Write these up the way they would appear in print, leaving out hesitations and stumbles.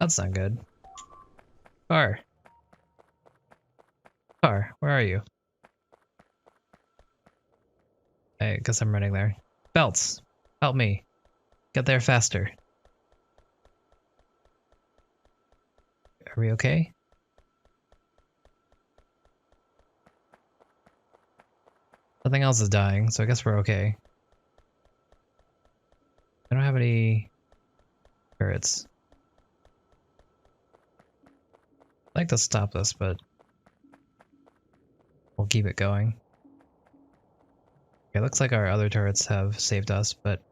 That's not good. Car. Car, where are you? I guess I'm running there. Belts, help me. Get there faster. Are we okay? Nothing else is dying, so I guess we're okay. I don't have any turrets. I'd like to stop this, but we'll keep it going. Okay, looks like our other turrets have saved us, but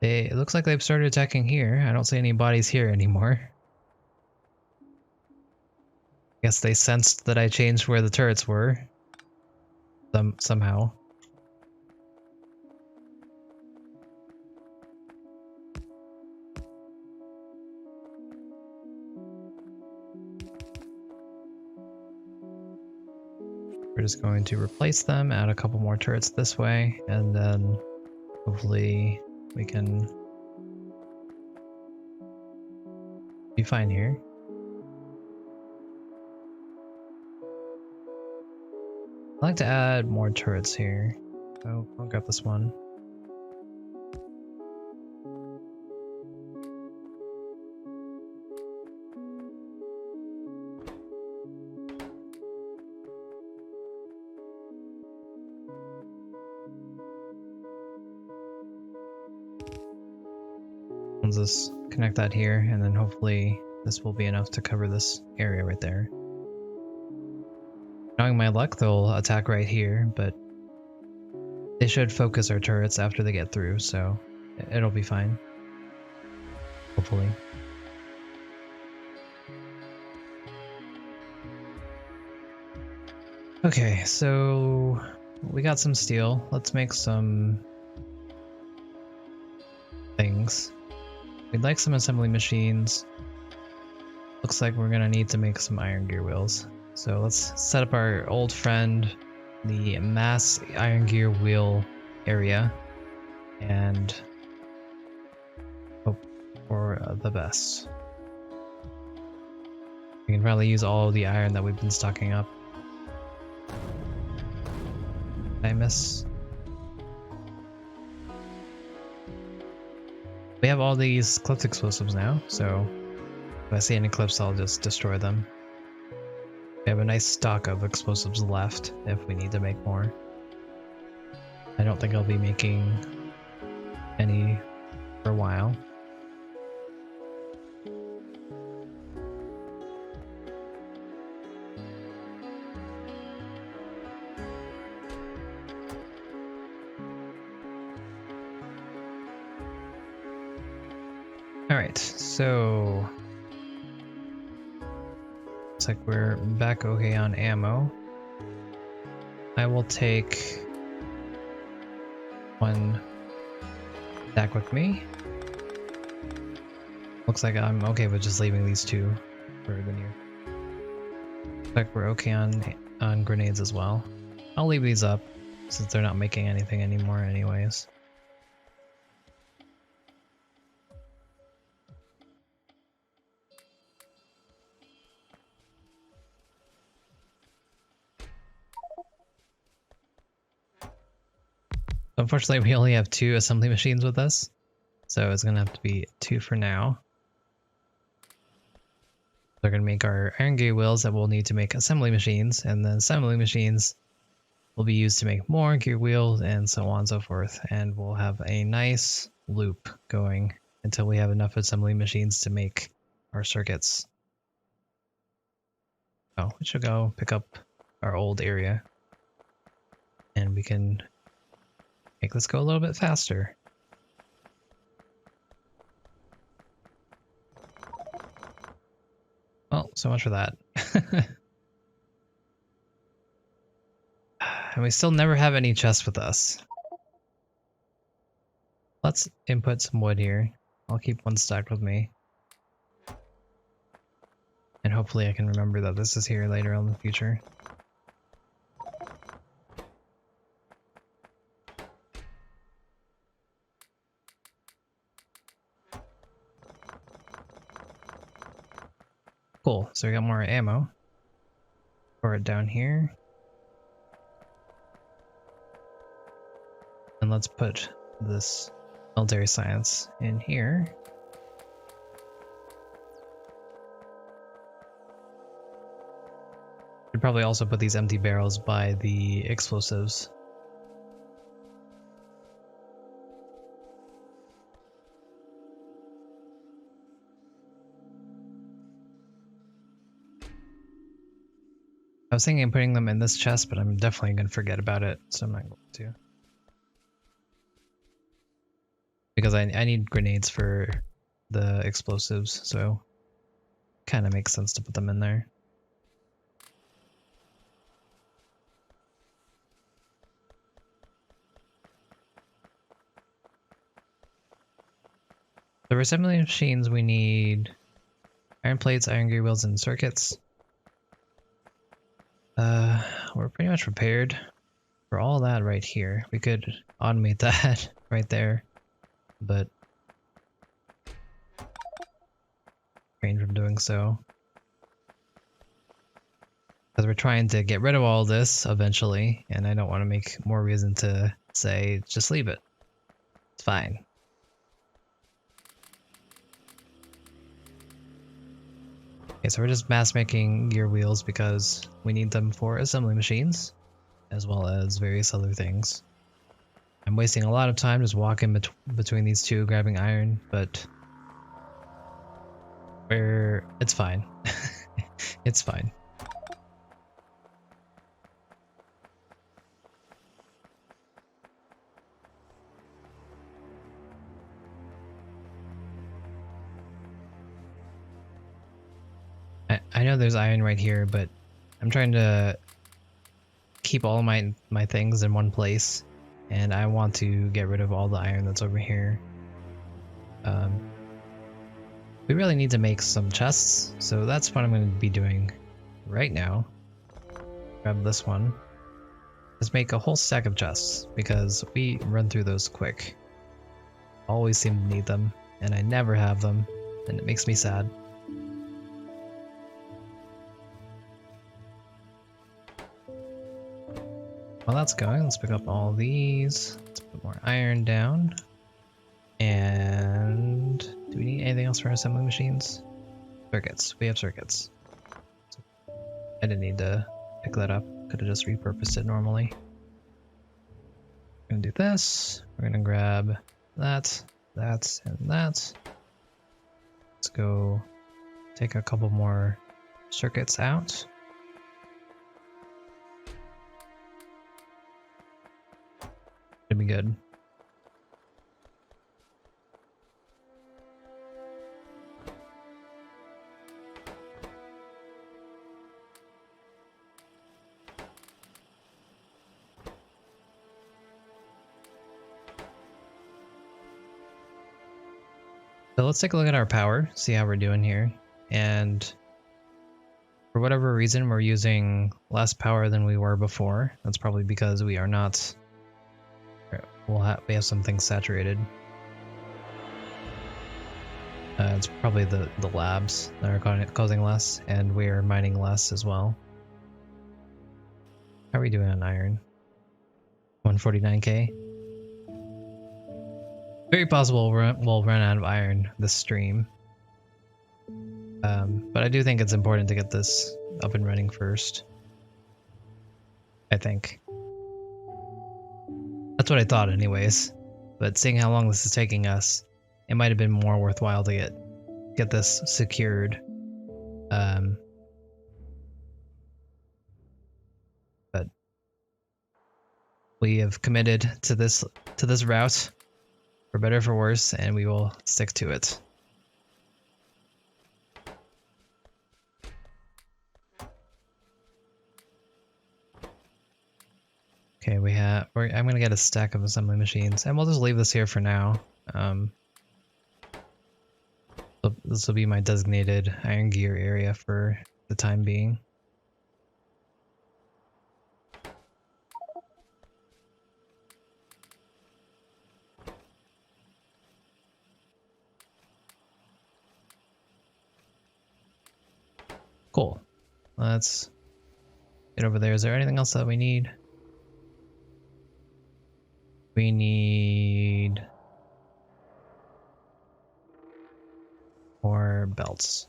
it looks like they've started attacking here. I don't see any bodies here anymore. Guess they sensed that I changed where the turrets were. Somehow. We're just going to replace them, add a couple more turrets this way, and then hopefully we can be fine here. I'd like to add more turrets here. So I'll grab this one. Let's just connect that here, and then hopefully this will be enough to cover this area right there. Knowing my luck, they'll attack right here, but they should focus our turrets after they get through, so it'll be fine. Hopefully. Okay, so we got some steel. Let's make some things. We'd like some assembly machines. Looks like we're gonna need to make some iron gear wheels. So let's set up our old friend, the mass iron gear wheel area, and hope for the best. We can probably use all of the iron that we've been stocking up. Did I miss? We have all these clipped explosives now, so if I see any clips, I'll just destroy them. We have a nice stock of explosives left if we need to make more. I don't think I'll be making any for a while. Alright, so looks like we're back okay on ammo. I will take one back with me. Looks like I'm okay with just leaving these two for the near. Looks like we're okay on grenades as well. I'll leave these up since they're not making anything anymore anyways. Unfortunately, we only have 2 assembly machines with us, so it's gonna have to be 2 for now. They're gonna make our iron gear wheels that we'll need to make assembly machines, and then assembly machines will be used to make more gear wheels, and so on and so forth. And we'll have a nice loop going until we have enough assembly machines to make our circuits. Oh, we should go pick up our old area, and we can make this go a little bit faster. Well, so much for that. And we still never have any chests with us. Let's input some wood here. I'll keep one stacked with me. And hopefully I can remember that this is here later on in the future. Cool, so we got more ammo. Pour it down here. And let's put this military science in here. Should probably also put these empty barrels by the explosives. I was thinking of putting them in this chest, but I'm definitely going to forget about it, so I'm not going to. Because I need grenades for the explosives, so kind of makes sense to put them in there. The assembly machines, we need iron plates, iron gear wheels, and circuits. We're pretty much prepared for all that right here. We could automate that right there, but refrain from doing so. Because we're trying to get rid of all this eventually, and I don't want to make more reason to say, just leave it. It's fine. Okay, so we're just mass making gear wheels because we need them for assembly machines, as well as various other things. I'm wasting a lot of time just walking between these two, grabbing iron, but it's fine. It's fine. I know there's iron right here, but I'm trying to keep all my things in one place, and I want to get rid of all the iron that's over here. We really need to make some chests, so that's what I'm going to be doing right now. Grab this one. Let's make a whole stack of chests, because we run through those quick. Always seem to need them, and I never have them, and it makes me sad. While that's going, let's pick up all these. Let's put more iron down. And do we need anything else for our assembly machines? Circuits. We have circuits. I didn't need to pick that up. Could have just repurposed it normally. We're gonna do this. We're gonna grab that, that, and that. Let's go take a couple more circuits out. Should be good. So let's take a look at our power, see how we're doing here. And for whatever reason, we're using less power than we were before. That's probably because we are not... we have some things saturated. It's probably the labs that are causing less, and we are mining less as well. How are we doing on iron? 149k? Very possible we'll run out of iron this stream. But I do think it's important to get this up and running first. I think. That's what I thought anyways. But seeing how long this is taking us, it might have been more worthwhile to get this secured. But we have committed to this route, for better or for worse, and we will stick to it. Okay, I'm gonna get a stack of assembly machines, and we'll just leave this here for now. This will be my designated iron gear area for the time being. let's get over there. Is there anything else that we need? We need more belts.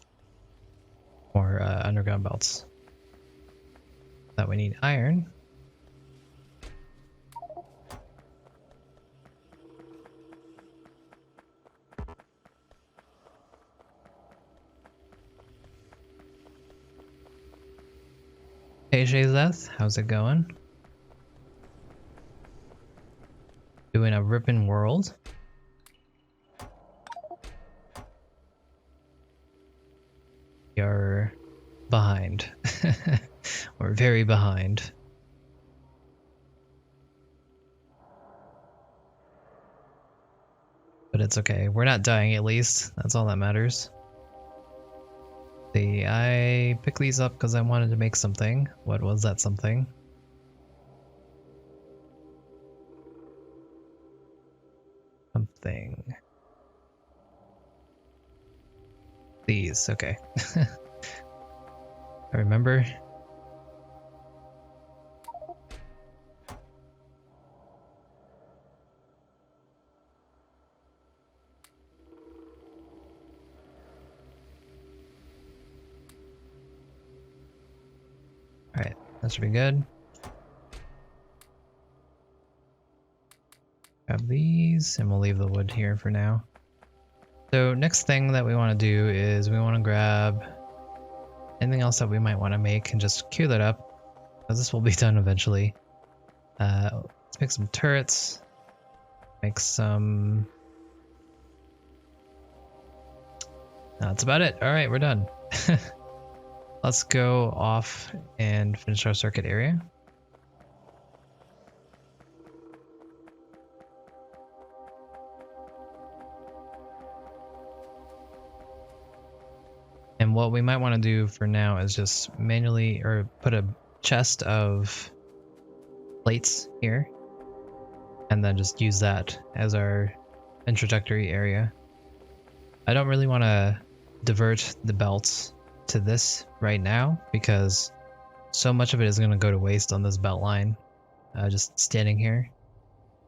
More underground belts. That we need iron. Hey Shazeth, how's it going? Doing a ripping world. You're behind. We're very behind. But it's okay. We're not dying at least. That's all that matters. See, I picked these up because I wanted to make something. What was that something? Something. These, okay. I remember. Alright, that should be good. Grab these, and we'll leave the wood here for now. So next thing that we want to do is we want to grab anything else that we might want to make and just queue that up, because this will be done eventually. Let's make some turrets. Make some... That's about it. Alright, we're done. Let's go off and finish our circuit area. And what we might want to do for now is just manually or put a chest of plates here and then just use that as our introductory area. I don't really want to divert the belts to this right now because so much of it is going to go to waste on this belt line just standing here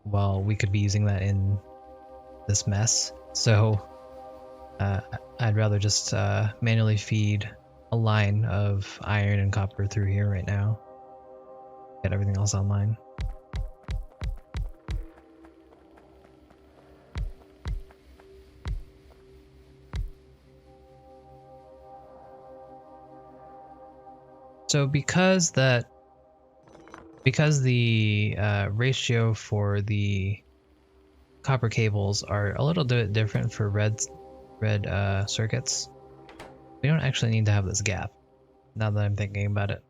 while we could be using that in this mess. So I'd rather just manually feed a line of iron and copper through here right now. Get everything else online. So because the ratio for the copper cables are a little bit different for red circuits, we don't actually need to have this gap, now that I'm thinking about it.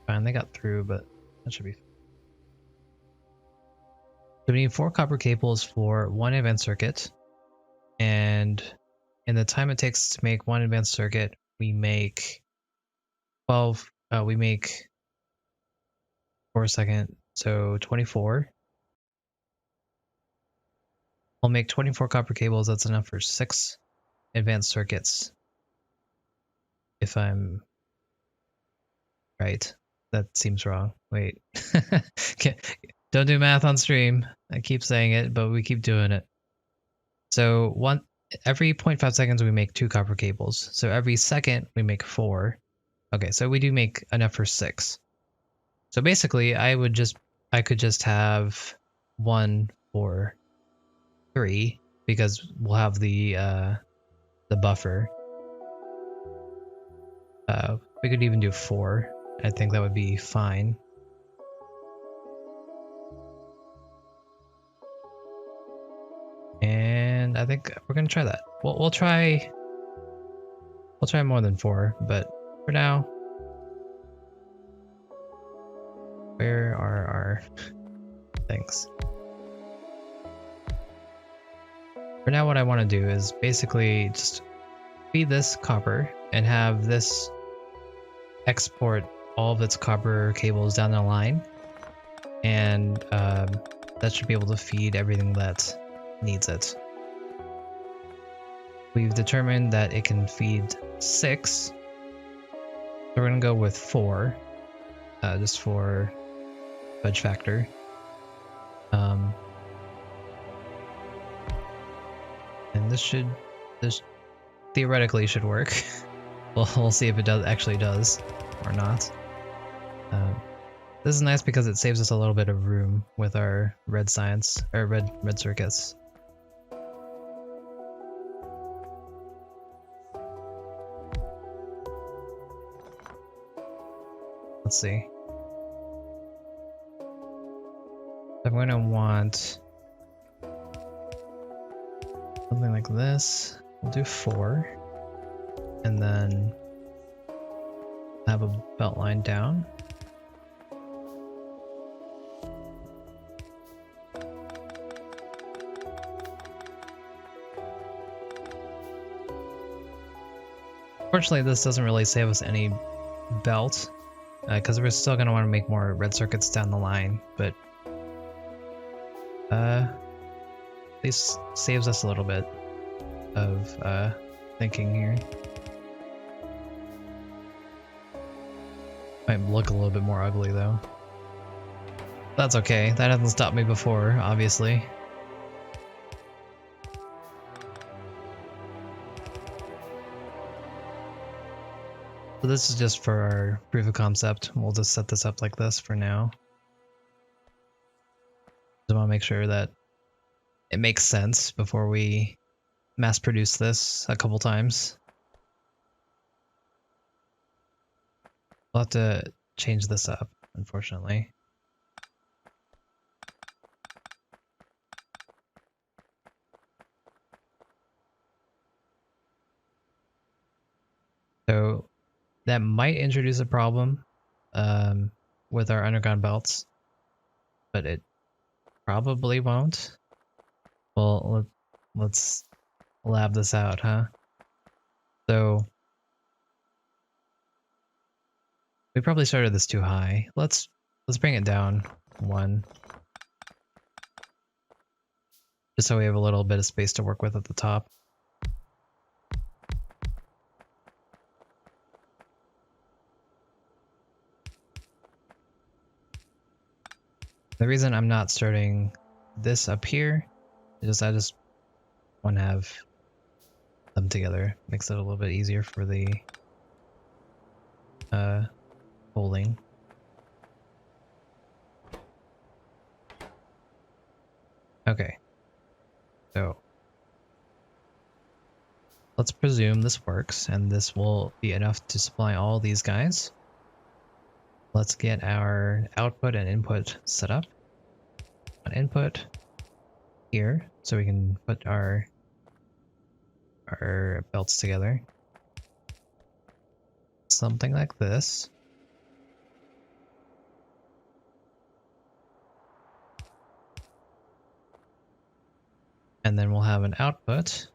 Fine, they got through, but that should be fine. So we need 4 copper cables for 1 advanced circuit, and in the time it takes to make 1 advanced circuit, we make 12, we make 4 a second, so 24. We'll make 24 copper cables, that's enough for 6 advanced circuits. If I'm right. That seems wrong. Wait. Don't do math on stream. I keep saying it, but we keep doing it. So every 0.5 seconds we make 2 copper cables. So every second we make 4. Okay, so we do make enough for 6. So basically I could just have 1 for 3 because we'll have the buffer. We could even do 4. I think that would be fine. And I think we're gonna try that. We'll try more than 4, but for now, where are our things? For now, what I want to do is basically just feed this copper and have this export all of its copper cables down the line, and that should be able to feed everything that needs it. we've determined that it can feed 6. So we're gonna go with 4, just for fudge factor. And this theoretically should work. We'll see if it actually does or not. This is nice because it saves us a little bit of room with our red science or red circuits. Let's see. I'm going to want something like this. We'll do 4, and then have a belt line down. Fortunately, this doesn't really save us any belt, because we're still going to want to make more red circuits down the line, but this saves us a little bit of thinking here. Might look a little bit more ugly though. That's okay, that hasn't stopped me before, obviously. So this is just for our proof of concept. We'll just set this up like this for now. Just want to make sure that it makes sense before we mass produce this a couple times. We'll have to change this up, unfortunately. So that might introduce a problem with our underground belts, but it probably won't. Well, let's lab this out, huh? So we probably started this too high. Let's bring it down 1. Just so we have a little bit of space to work with at the top. The reason I'm not starting this up here is I just want to have them together. Makes it a little bit easier for the holding. Okay, so let's presume this works, and this will be enough to supply all these guys. Let's get our output and input set up. An input here, so we can put our belts together. Something like this. And then we'll have an output.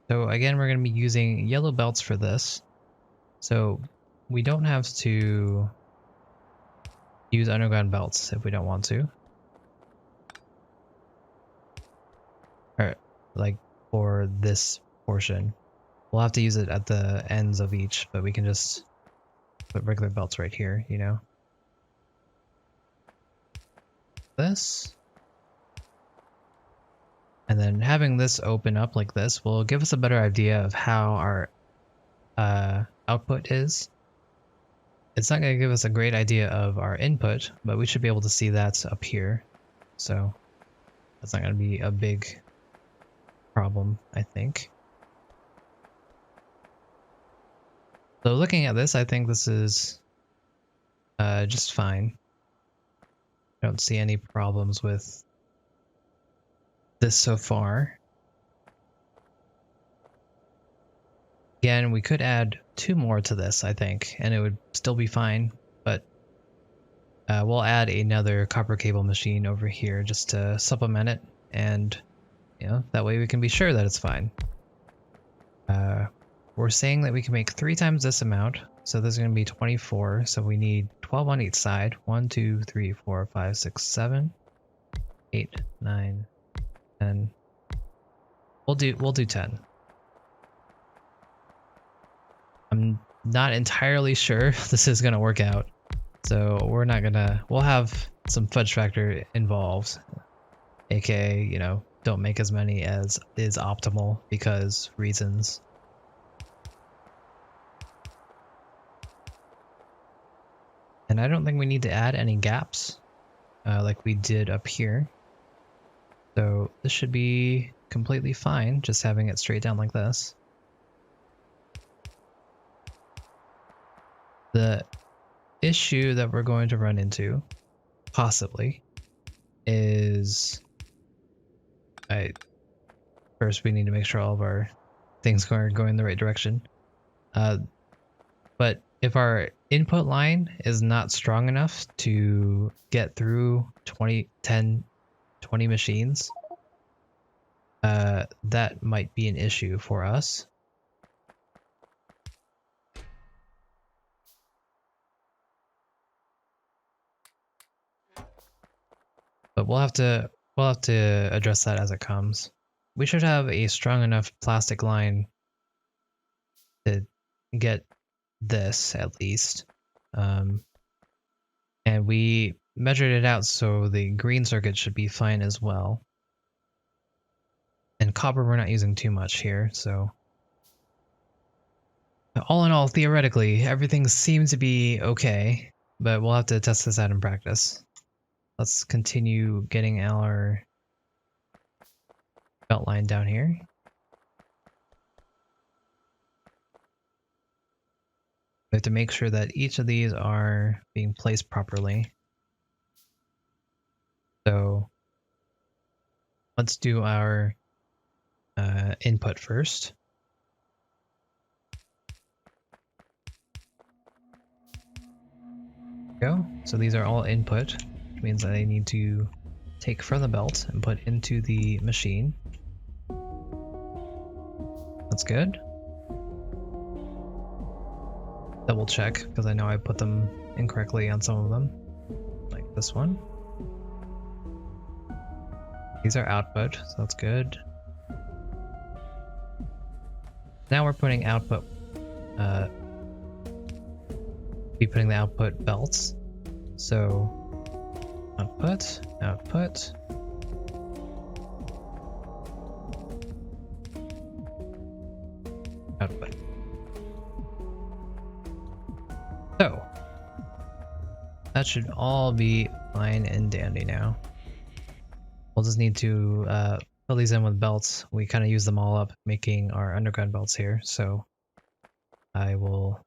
So again, we're going to be using yellow belts for this. So we don't have to use underground belts if we don't want to. Or like for this portion. We'll have to use it at the ends of each, but we can just put regular belts right here, you know. This. And then having this open up like this will give us a better idea of how our output is. It's not going to give us a great idea of our input, but we should be able to see that up here. So that's not going to be a big problem, I think. So looking at this, I think this is just fine. I don't see any problems with this so far. Again, we could add 2 more to this, I think, and it would still be fine, but we'll add another copper cable machine over here just to supplement it, and you know, that way we can be sure that it's fine. We're saying that we can make 3 times this amount, So this is going to be 24. So we need 12 on each side. 1, 2, 3, 4, 5, 6, 7, 8, 9, 10. We'll do 10. I'm not entirely sure this is going to work out. So we're not gonna, we'll have some fudge factor involved, aka, you know, don't make as many as is optimal because reasons. And I don't think we need to add any gaps like we did up here. So this should be completely fine, just having it straight down like this. The issue that we're going to run into, possibly, is first we need to make sure all of our things are going the right direction. But if our input line is not strong enough to get through 20 machines, that might be an issue for us. But we'll have to address that as it comes. We should have a strong enough plastic line to get this at least. And we measured it out, so the green circuit should be fine as well. And copper we're not using too much here, so all in all, theoretically, everything seems to be okay, but we'll have to test this out in practice. Let's continue getting our belt line down here. We have to make sure that each of these are being placed properly. So let's do our input first. There we go. So these are all input, which means that I need to take from the belt and put into the machine. That's good. Double check, because I know I put them incorrectly on some of them, like this one. These are output, so that's good. Now we're putting output, putting the output belts. So output, output. Output. So that should all be fine and dandy now. We'll just need to fill these in with belts. We kind of use them all up making our underground belts here, so I will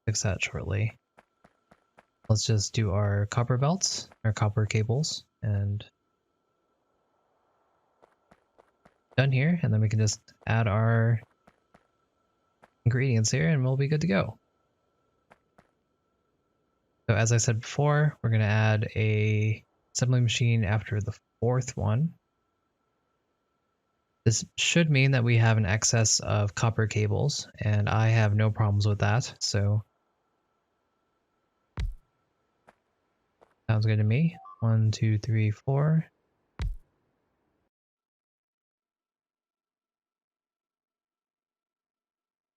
fix that shortly. Let's just do our copper belts, our copper cables, and done here, and then we can just add our ingredients here and we'll be good to go. So as I said before, we're going to add a assembly machine after the fourth one. This should mean that we have an excess of copper cables, and I have no problems with that, so sounds good to me. 1, 2, 3, 4.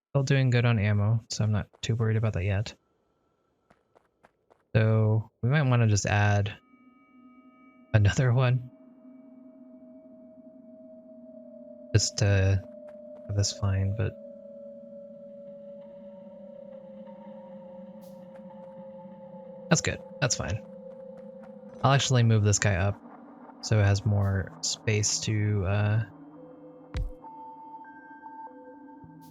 Still doing good on ammo, so I'm not too worried about that yet. So we might want to just add another one, just to have this fine, but that's good. That's fine. I'll actually move this guy up so it has more space to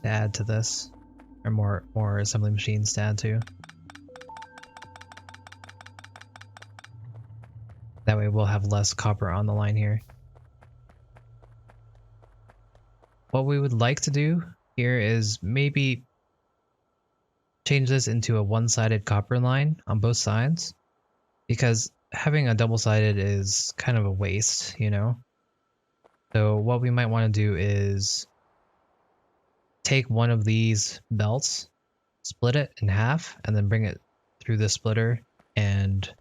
add to this, or more assembly machines to add to. That way we'll have less copper on the line here. What we would like to do here is maybe change this into a one-sided copper line on both sides, because having a double-sided is kind of a waste, you know? So what we might want to do is take one of these belts, split it in half and then bring it through the splitter, and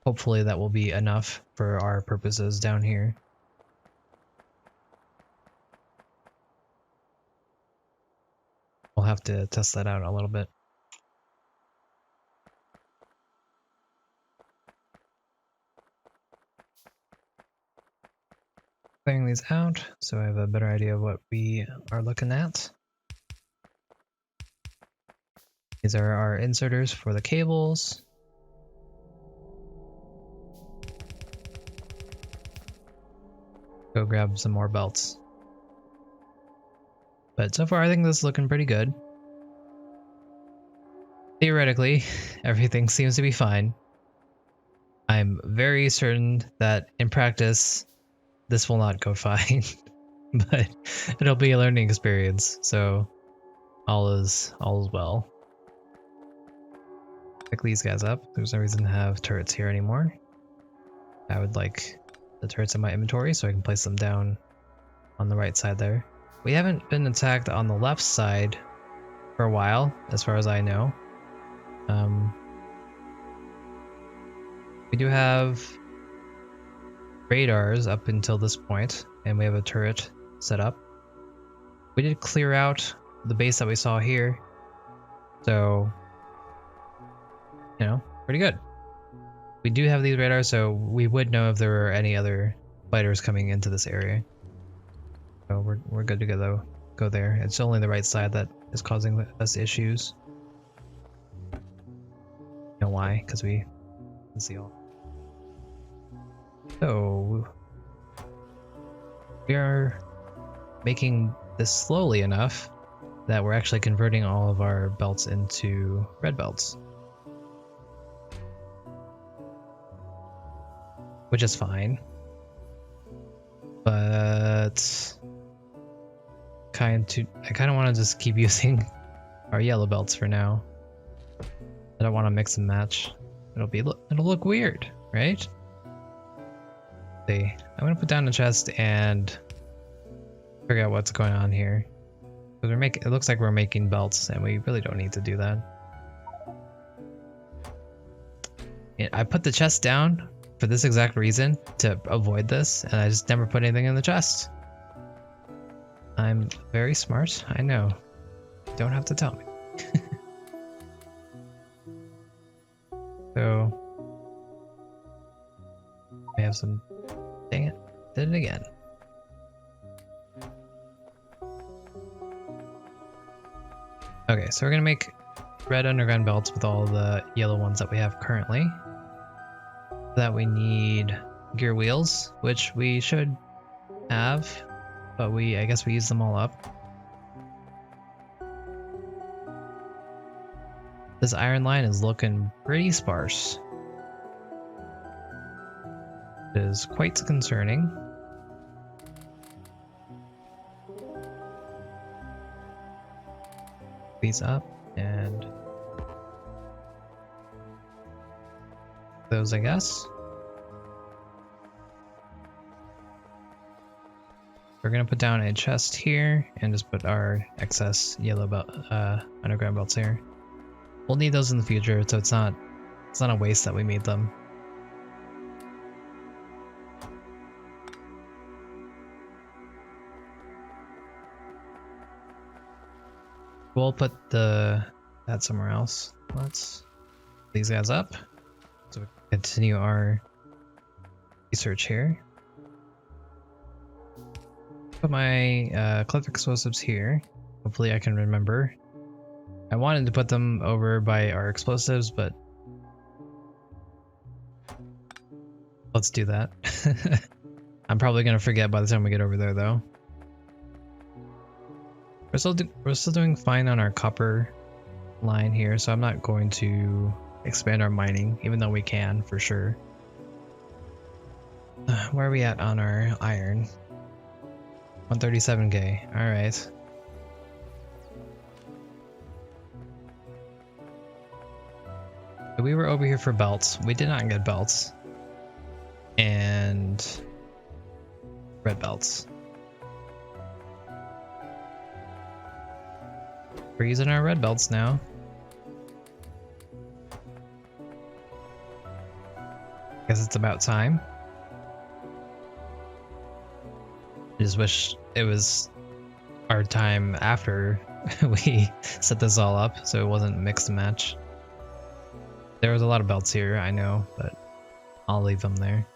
hopefully that will be enough for our purposes down here. We'll have to test that out a little bit. Clearing these out so I have a better idea of what we are looking at. These are our inserters for the cables. Go grab some more belts. But so far I think this is looking pretty good. Theoretically, everything seems to be fine. I'm very certain that in practice, this will not go fine, but it'll be a learning experience, so all is well. Pick these guys up. There's no reason to have turrets here anymore. I would like the turrets in my inventory so I can place them down on the right side there. We haven't been attacked on the left side for a while, as far as I know. We do have radars up until this point, and we have a turret set up. We did clear out the base that we saw here, so, you know, pretty good. We do have these radars, so we would know if there were any other fighters coming into this area. So we're good to go there. It's only the right side that is causing us issues. You know why? Because we can see all. So we are making this slowly enough that we're actually converting all of our belts into red belts, which is fine, but I kind of want to just keep using our yellow belts for now. I don't want to mix and match. It'll look weird, right? I'm gonna put down the chest and figure out what's going on here. Because it looks like we're making belts, and we really don't need to do that. And I put the chest down for this exact reason, to avoid this, and I just never put anything in the chest. I'm very smart, I know. You don't have to tell me. So I have some. Dang it, did it again. Okay, so we're gonna make red underground belts with all the yellow ones that we have currently. For that we need gear wheels, which we should have, but I guess we use them all up. This iron line is looking pretty sparse. It is quite concerning. These up and those, I guess. We're gonna put down a chest here and just put our excess yellow belt, underground belts here. We'll need those in the future, so it's not a waste that we made them. We'll put that somewhere else. Let's put these guys up so we can continue our research here. Put my clip explosives here. Hopefully I can remember. I wanted to put them over by our explosives, but let's do that. I'm probably gonna forget by the time we get over there, though. We're still doing fine on our copper line here, so I'm not going to expand our mining, even though we can for sure. Where are we at on our iron? 137k. All right. We were over here for belts. We did not get belts. And red belts. We're using our red belts now. Guess it's about time. I just wish it was our time after we set this all up, so it wasn't mix and match. There was a lot of belts here, I know, but I'll leave them there.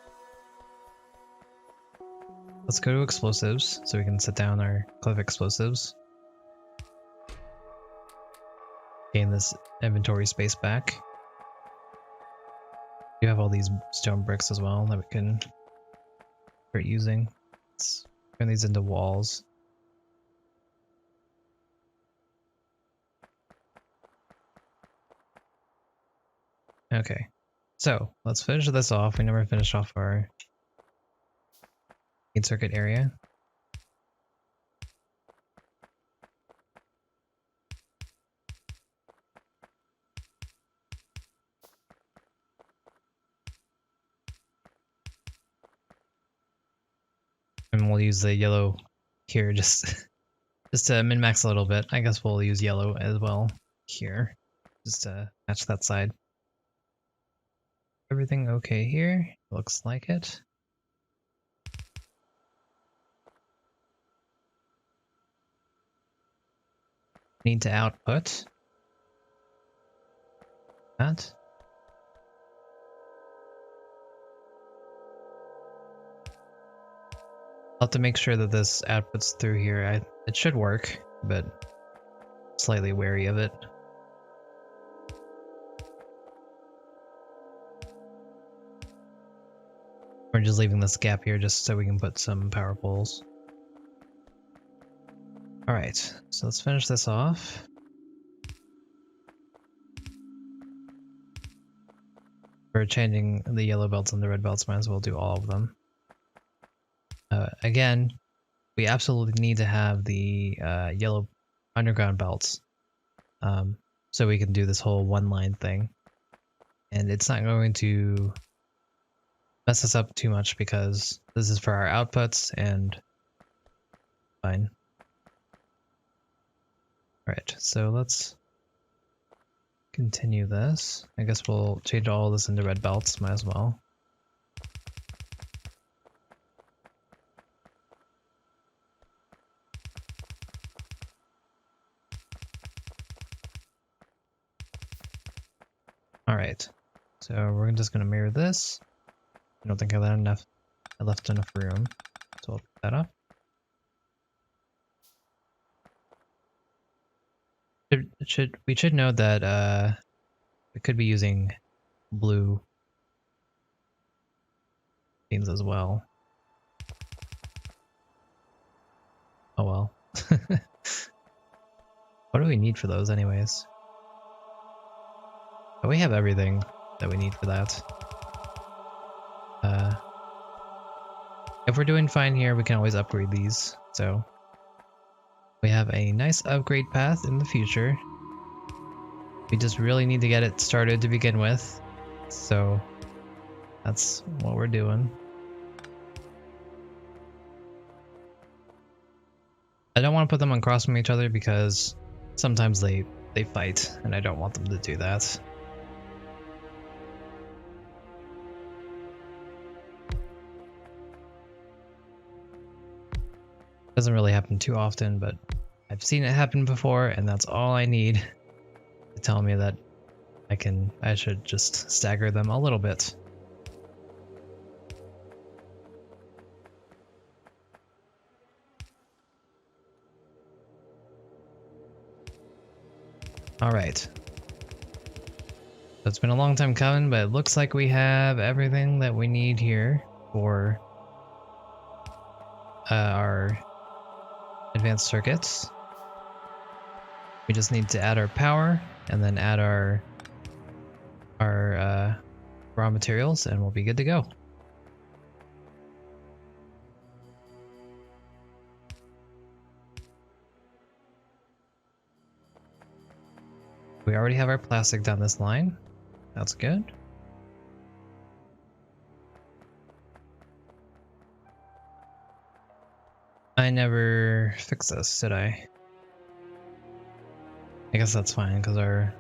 Let's go to explosives so we can set down our cliff explosives. Gain this inventory space back. We have all these stone bricks as well that we can start using. Let's turn these into walls. Okay, so let's finish this off. We never finished off our main circuit area. And we'll use the yellow here just to min-max a little bit. I guess we'll use yellow as well here, just to match that side. Everything okay here? Looks like it. Need to output that. I'll have to make sure that this outputs through here. It should work, but slightly wary of it. We're just leaving this gap here just so we can put some power poles. Alright, so let's finish this off. We're changing the yellow belts and the red belts, might as well do all of them. Again, we absolutely need to have the yellow underground belts so we can do this whole one line thing. And it's not going to mess us up too much because this is for our outputs and fine. Alright, so let's continue this. I guess we'll change all this into red belts, might as well. Alright, so we're just going to mirror this. I don't think I left enough room, so I'll put that up. We should know that we could be using blue beams as well. Oh well. What do we need for those anyways? Oh, we have everything that we need for that. If we're doing fine here, we can always upgrade these. So we have a nice upgrade path in the future. We just really need to get it started to begin with. So that's what we're doing. I don't want to put them across from each other because sometimes they fight and I don't want them to do that. Doesn't really happen too often, but I've seen it happen before, and that's all I need to tell me that I should just stagger them a little bit. Alright. So it's been a long time coming, but it looks like we have everything that we need here for our advanced circuits. We just need to add our power and then add our raw materials and we'll be good to go. We already have our plastic down this line. That's good. I never fixed this, did I? I guess that's fine because our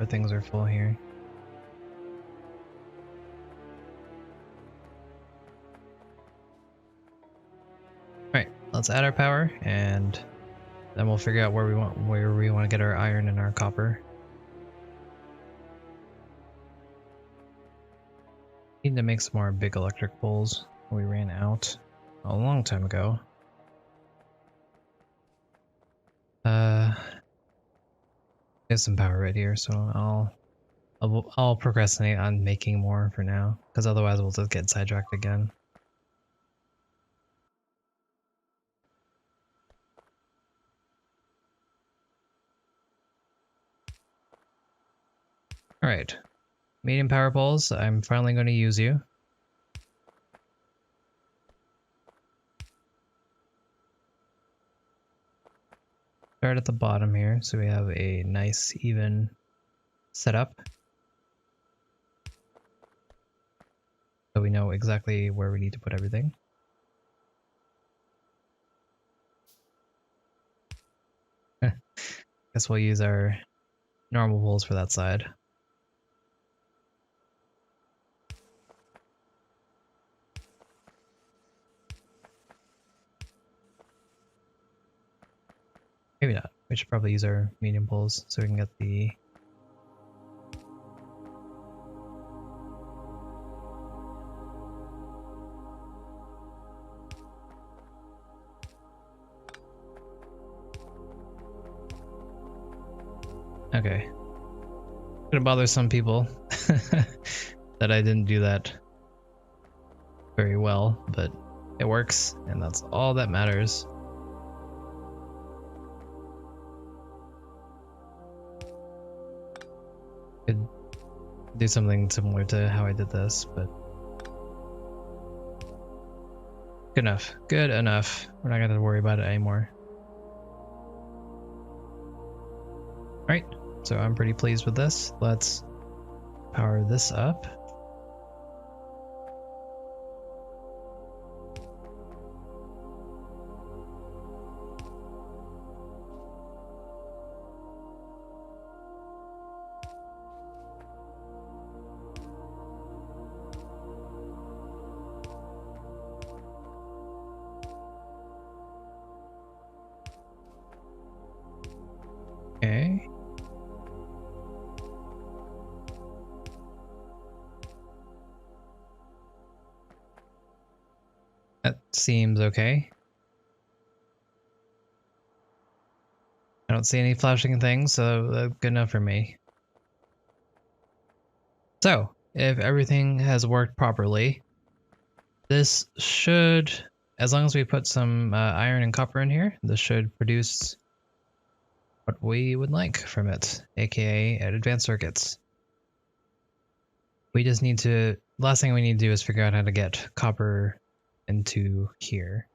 things are full here. Alright, let's add our power and then we'll figure out where we want to get our iron and our copper. Need to make some more big electric poles. We ran out a long time ago. Get some power right here, so I'll procrastinate on making more for now, because otherwise we'll just get sidetracked again. Alright, medium power poles, I'm finally going to use you. Start at the bottom here, so we have a nice even setup. So we know exactly where we need to put everything. Guess we'll use our normal poles for that side. Maybe not. We should probably use our medium poles so we can get the... Okay. Gonna bother some people that I didn't do that very well, but it works, and that's all that matters. Could do something similar to how I did this, but good enough. Good enough. We're not gonna worry about it anymore. Alright, so I'm pretty pleased with this. Let's power this up. Okay. That seems okay. I don't see any flashing things, so that's good enough for me. So, if everything has worked properly, this should, as long as we put some iron and copper in here, this should produce what we would like from it, aka advanced circuits. We just need to, last thing we need to do is figure out how to get copper into here.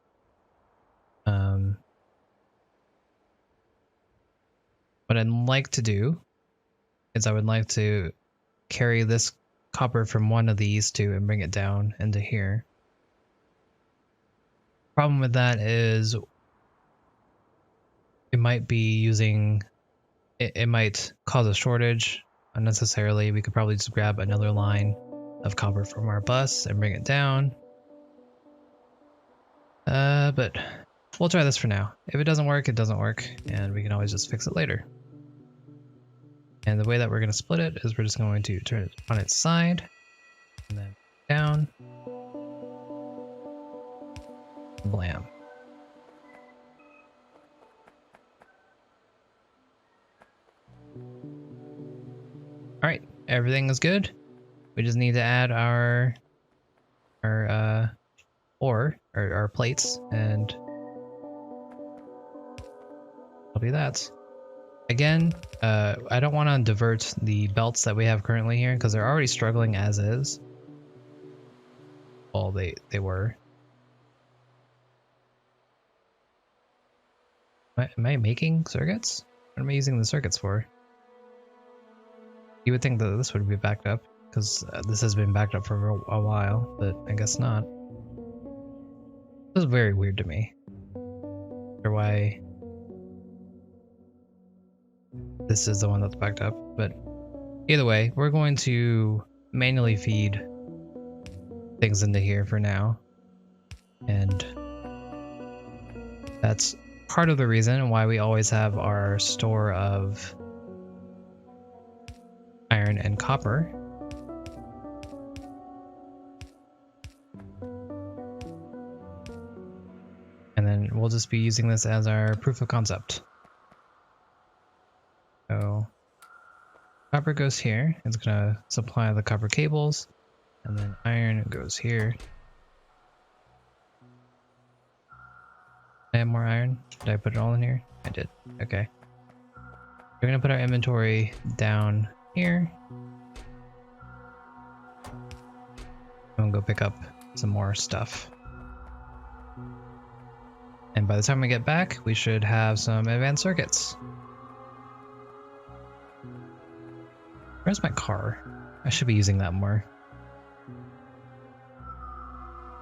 What I'd like to do is I would like to carry this copper from one of these two and bring it down into here. Problem with that is it might be using, it might cause a shortage unnecessarily. We could probably just grab another line of copper from our bus and bring it down. But we'll try this for now. If it doesn't work, it doesn't work, and we can always just fix it later. And the way that we're going to split it is we're just going to turn it on its side, and then down. Blam. Alright, everything is good. We just need to add our ore, or our plates, and that'll be that. Again, I don't want to divert the belts that we have currently here because they're already struggling as is. Well, they were. Am I making circuits? What am I using the circuits for? You would think that this would be backed up because this has been backed up for a while, but I guess not. This is very weird to me. Or why this is the one that's backed up, but either way, we're going to manually feed things into here for now. And that's part of the reason why we always have our store of iron and copper. And then we'll just be using this as our proof of concept. So copper goes here. It's gonna supply the copper cables, and then iron goes here. I have more iron. Did I put it all in here? I did. Okay. We're gonna put our inventory down here. And we'll go pick up some more stuff. And by the time we get back, we should have some advanced circuits. Where's my car? I should be using that more.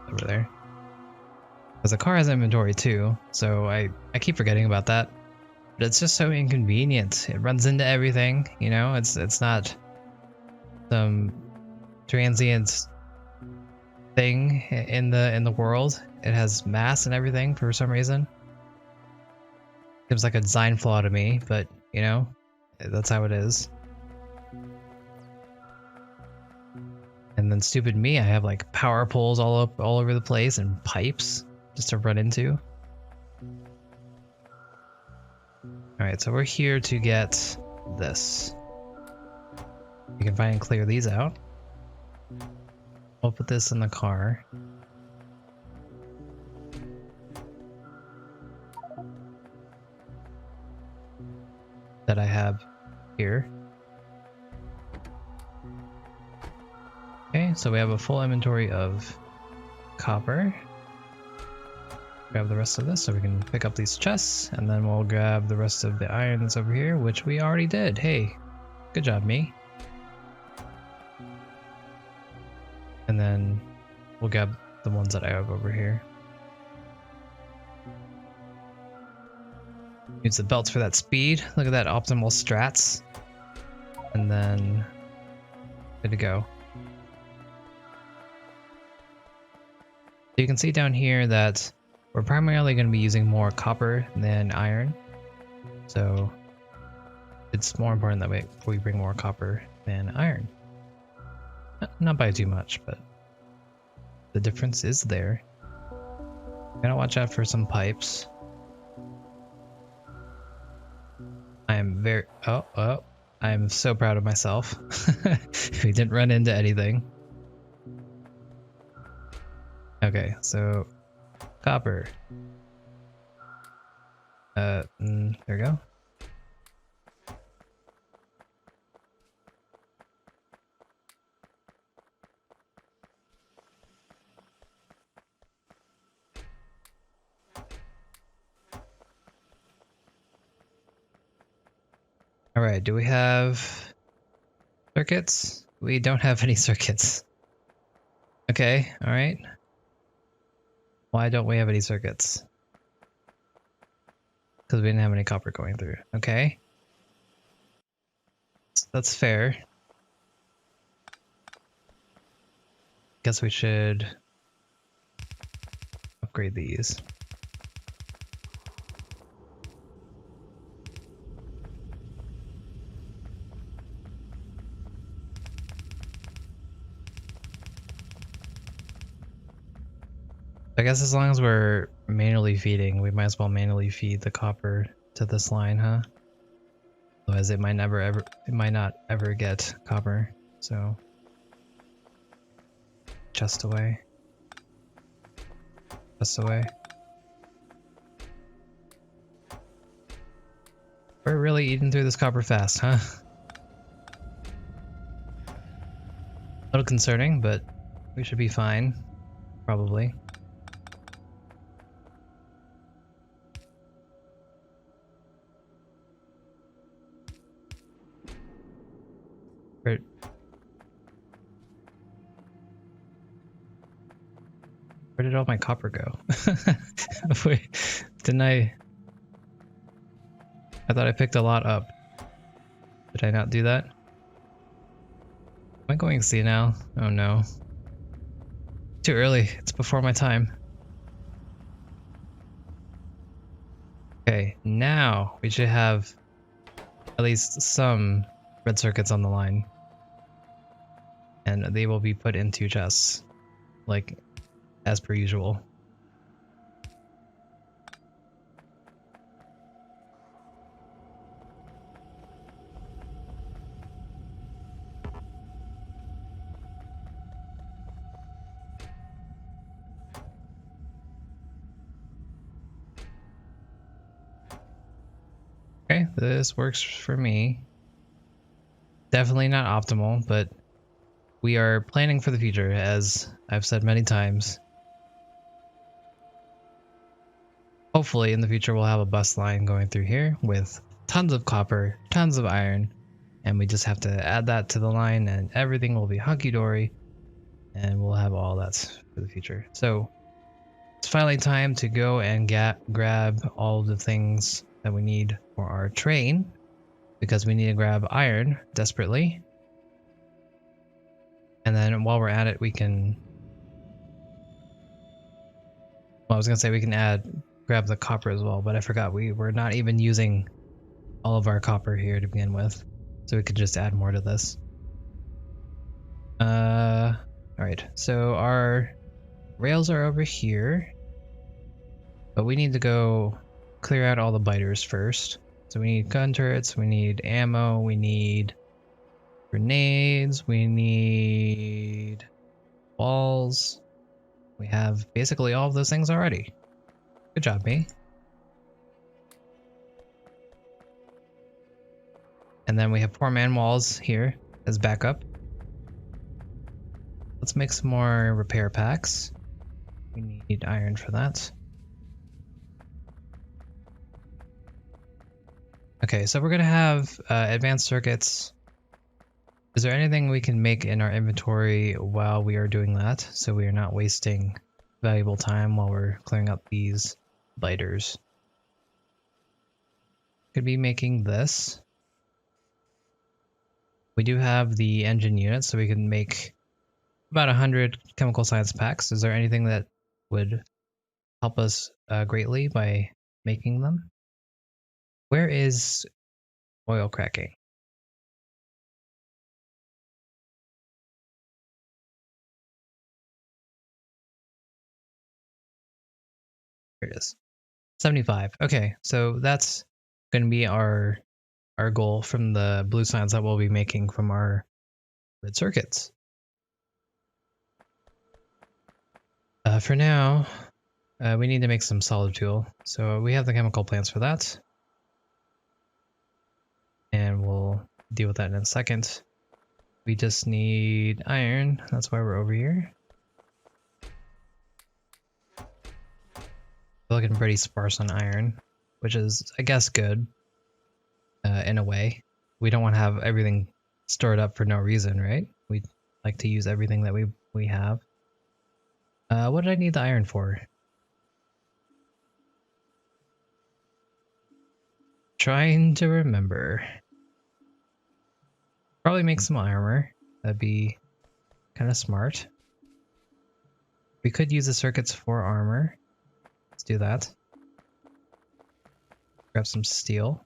Over there. Because the car has inventory too, so I keep forgetting about that. But it's just so inconvenient. It runs into everything, you know? It's not some transient thing in the world. It has mass and everything for some reason. Seems like a design flaw to me, but you know, that's how it is. And then stupid me, I have like power poles all over the place and pipes just to run into. Alright, so we're here to get this. We can finally clear these out. I'll put this in the car. That I have here. Okay, so we have a full inventory of copper. Grab the rest of this so we can pick up these chests, and then we'll grab the rest of the iron that's over here, which we already did. Hey, good job, me. And then we'll grab the ones that I have over here. Use the belts for that speed. Look at that optimal strats. And then good to go. So you can see down here that we're primarily going to be using more copper than iron. So it's more important that we bring more copper than iron. Not by too much, but the difference is there. Gotta watch out for some pipes. I am so proud of myself. We didn't run into anything. Okay, so copper. There we go. All right, do we have circuits? We don't have any circuits. Okay, all right. Why don't we have any circuits? Because we didn't have any copper going through. Okay. That's fair. Guess we should upgrade these. I guess as long as we're manually feeding, we might as well manually feed the copper to this line, huh? Otherwise it might not ever get copper, so just away. Just away. We're really eating through this copper fast, huh? A little concerning, but we should be fine, probably. Where did all my copper go? Wait, didn't I thought I picked a lot up. Did I not do that? Am I going C now? Oh no. Too early. It's before my time. Okay, now we should have at least some red circuits on the line. And they will be put into chests, like as per usual. Okay, this works for me. Definitely not optimal, but we are planning for the future, as I've said many times. Hopefully in the future we'll have a bus line going through here with tons of copper, tons of iron, and we just have to add that to the line and everything will be hunky-dory, and we'll have all that for the future. So it's finally time to go and grab all of the things that we need for our train, because we need to grab iron desperately. And then while we're at it, we can... Well, I was gonna say we can grab the copper as well, but I forgot we're not even using all of our copper here to begin with. So we could just add more to this. Alright, so our rails are over here. But we need to go clear out all the biters first. So we need gun turrets, we need ammo, we need grenades, we need walls. We have basically all of those things already. Good job, me. And then we have 4-man walls here as backup. Let's make some more repair packs. We need iron for that. Okay, so we're gonna have advanced circuits. Is there anything we can make in our inventory while we are doing that, so we are not wasting valuable time while we're clearing up these biters? Could be making this. We do have the engine unit, so we can make about 100 chemical science packs. Is there anything that would help us greatly by making them? Where is oil cracking? Here it is. 75. Okay, so that's going to be our goal from the blue science that we'll be making from our red circuits. For now, we need to make some solid fuel. So we have the chemical plants for that. And we'll deal with that in a second. We just need iron. That's why we're over here. We're looking pretty sparse on iron, which is, I guess, good in a way. We don't want to have everything stored up for no reason, right? We like to use everything that we have. What did I need the iron for? Trying to remember. Probably make some armor. That'd be kind of smart. We could use the circuits for armor. Let's do that. Grab some steel.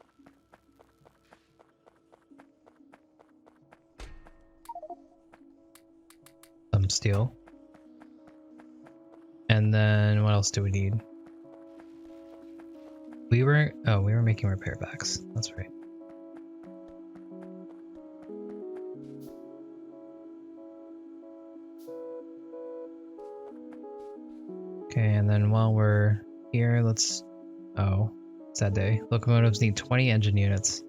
Some steel. And then what else do we need? We were making repair packs. That's right. Okay, and then while we're here, let's... Oh, sad day. Locomotives need 20 engine units.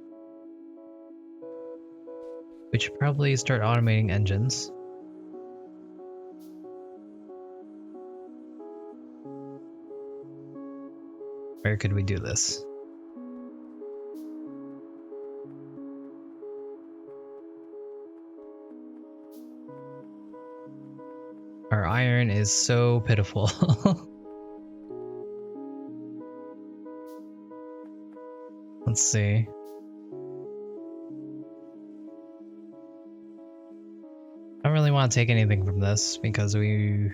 We should probably start automating engines. Where could we do this? Our iron is so pitiful. Let's see. want to take anything from this because we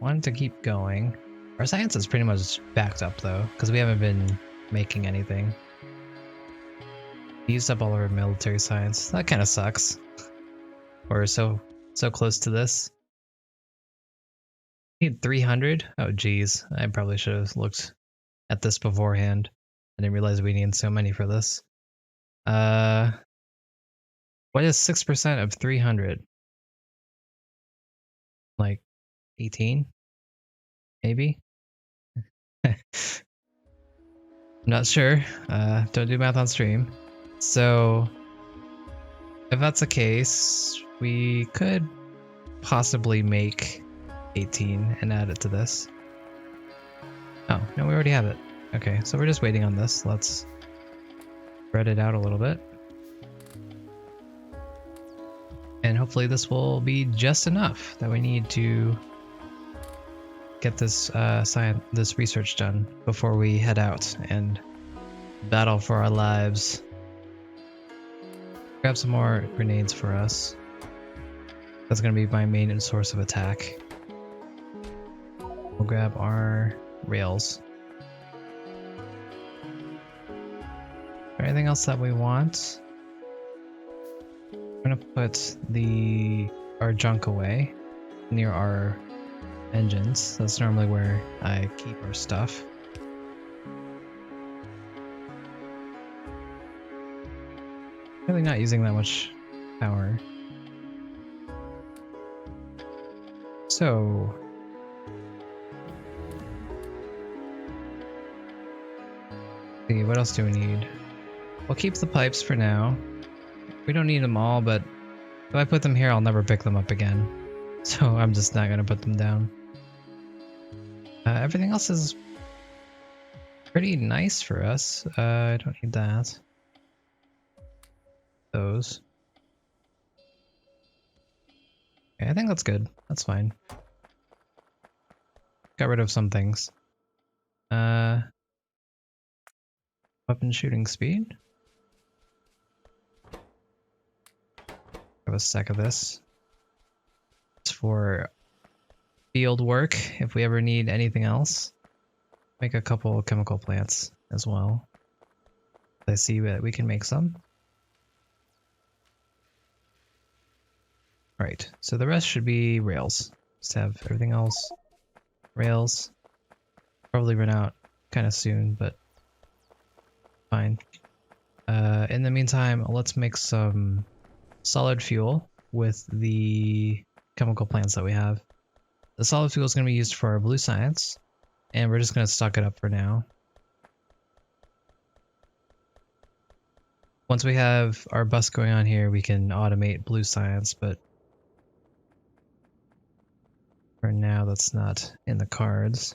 want to keep going. Our science is pretty much backed up though, because we haven't been making anything. We used up all of our military science. That kind of sucks. We're so close to this. We need 300? Oh geez, I probably should have looked at this beforehand. I didn't realize we need so many for this. What is 6% of 300? Like 18? Maybe? I'm not sure. Don't do math on stream. So, if that's the case, we could possibly make 18 and add it to this. Oh, no, we already have it. Okay, so we're just waiting on this. Let's spread it out a little bit. And hopefully this will be just enough that we need to get this this research done before we head out and battle for our lives. Grab some more grenades for us. That's going to be my main source of attack. We'll grab our rails. Anything else that we want? I'm going to put our junk away near our engines. That's normally where I keep our stuff. Really not using that much power. So see, what else do we need? We'll keep the pipes for now. We don't need them all, but if I put them here, I'll never pick them up again. So I'm just not gonna put them down. Everything else is pretty nice for us. I don't need that. Those. Okay, I think that's good. That's fine. Got rid of some things. Weapon shooting speed. Have a stack of this. It's for field work if we ever need anything else. Make a couple chemical plants as well. I see that we can make some. Right, so the rest should be rails. Just have everything else rails. Probably run out kind of soon, but fine. In the meantime, let's make some solid fuel with the chemical plants that we have. The solid fuel is going to be used for our blue science, and we're just going to stock it up for now. Once we have our bus going on here, we can automate blue science, but for now that's not in the cards.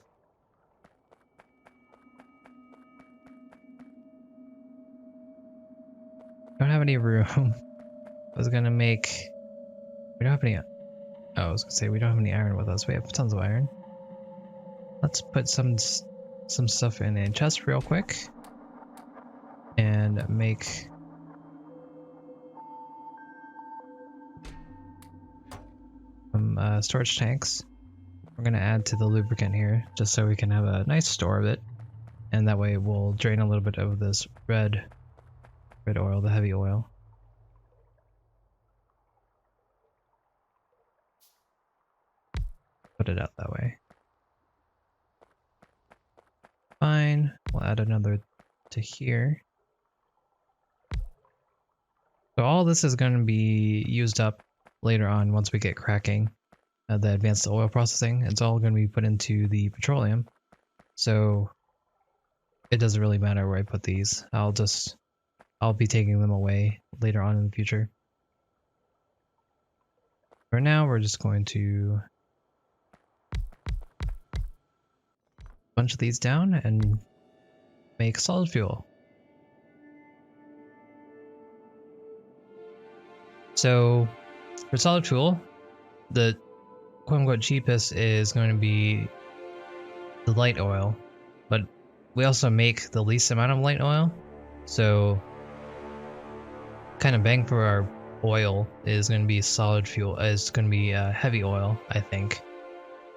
Don't have any room. I was gonna make... We don't have any... Oh, I was gonna say we don't have any iron with us. We have tons of iron. Let's put some stuff in a chest real quick. And make... some storage tanks. We're gonna add to the lubricant here, just so we can have a nice store of it. And that way we'll drain a little bit of this red oil, the heavy oil. Put it out that way. Fine. We'll add another to here. So all this is going to be used up later on once we get cracking the advanced oil processing. It's all going to be put into the petroleum. So it doesn't really matter where I put these. I'll be taking them away later on in the future. For now, we're just going to bunch these down and make solid fuel. So for solid fuel, the quote-unquote cheapest is going to be the light oil, but we also make the least amount of light oil, so kind of bang for our oil is going to be solid fuel, is going to be heavy oil, I think.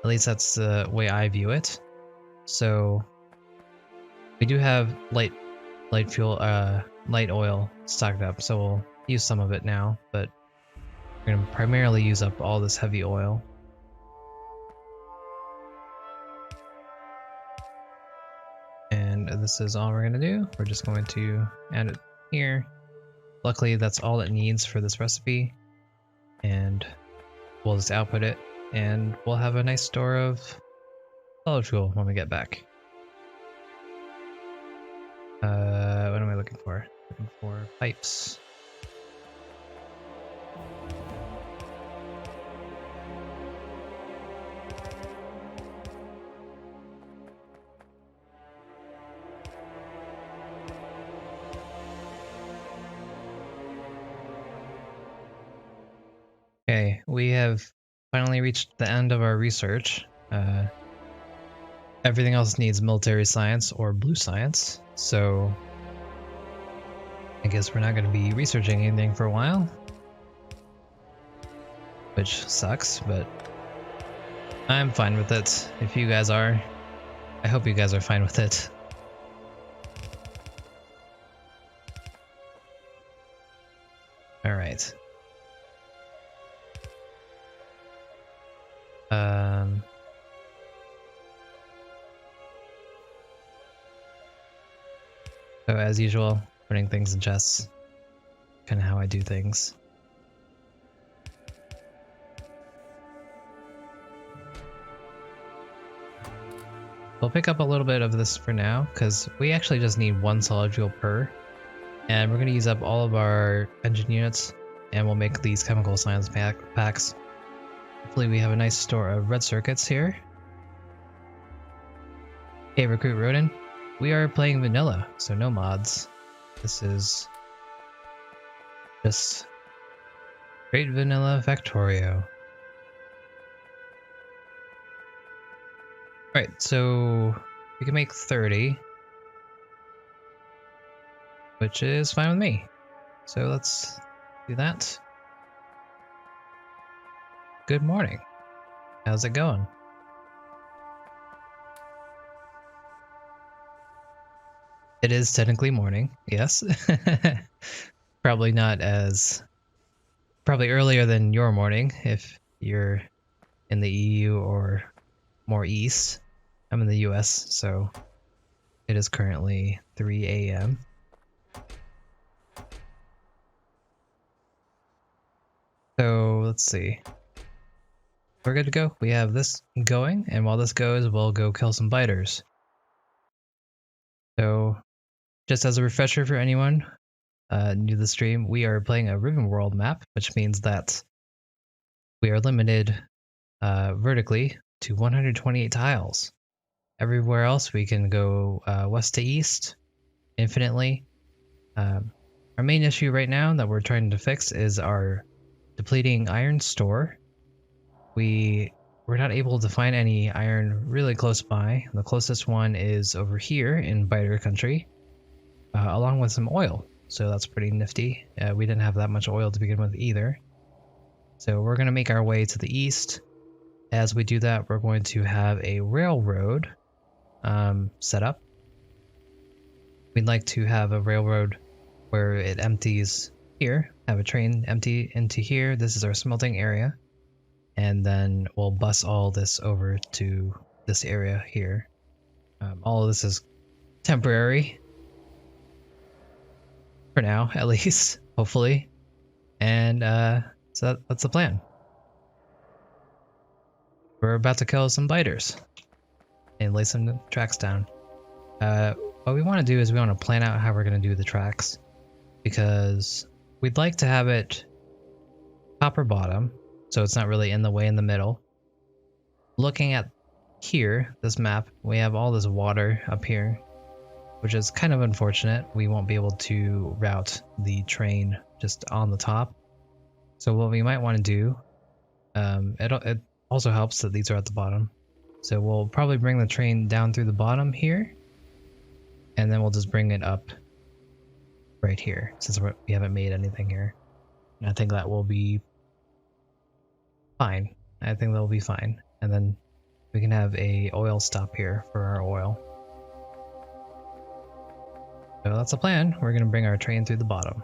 At least that's the way I view it. So we do have light oil stocked up, so we'll use some of it now, but we're going to primarily use up all this heavy oil. And this is all we're going to do. We're just going to add it here. Luckily, that's all it needs for this recipe. And we'll just output it, and we'll have a nice store of solid fuel when we get back. What am I looking for? Looking for pipes. Okay, we have finally reached the end of our research. Everything else needs military science or blue science, so I guess we're not going to be researching anything for a while. Which sucks, but I'm fine with it. If you guys are, I hope you guys are fine with it. Alright. So as usual, putting things in chests, kind of how I do things. We'll pick up a little bit of this for now, because we actually just need one solid fuel per, and we're going to use up all of our engine units, and we'll make these chemical science packs. Hopefully we have a nice store of red circuits here. Hey, Recruit Rodin. We are playing vanilla, so no mods. This is just straight vanilla Factorio. Alright, so we can make 30, which is fine with me. So let's do that. Good morning. How's it going? It is technically morning, yes. Probably not as... Probably earlier than your morning if you're in the EU or more east. I'm in the US, so it is currently 3 a.m. So let's see. We're good to go. We have this going, and while this goes, we'll go kill some biters. So, just as a refresher for anyone new to the stream, we are playing a Ribbon World map, which means that we are limited vertically to 128 tiles. Everywhere else we can go west to east infinitely. Our main issue right now that we're trying to fix is our depleting iron store. We're not able to find any iron really close by. The closest one is over here in Biter country, along with some oil. So that's pretty nifty. We didn't have that much oil to begin with either. So we're going to make our way to the east. As we do that, we're going to have a railroad set up. We'd like to have a railroad where it empties here, have a train empty into here. This is our smelting area. And then we'll bus all this over to this area here. All of this is temporary. For now, at least, hopefully. And so that's the plan. We're about to kill some biters and lay some tracks down. What we want to do is we want to plan out how we're going to do the tracks, because we'd like to have it top or bottom, so it's not really in the way in the middle. Looking at here, this map, we have all this water up here, which is kind of unfortunate. We won't be able to route the train just on the top. So what we might want to do, it also helps that these are at the bottom. So we'll probably bring the train down through the bottom here, and then we'll just bring it up right here, since we haven't made anything here. I think that will be fine. I think that will be fine. And then we can have a oil stop here for our oil. So that's the plan. We're going to bring our train through the bottom.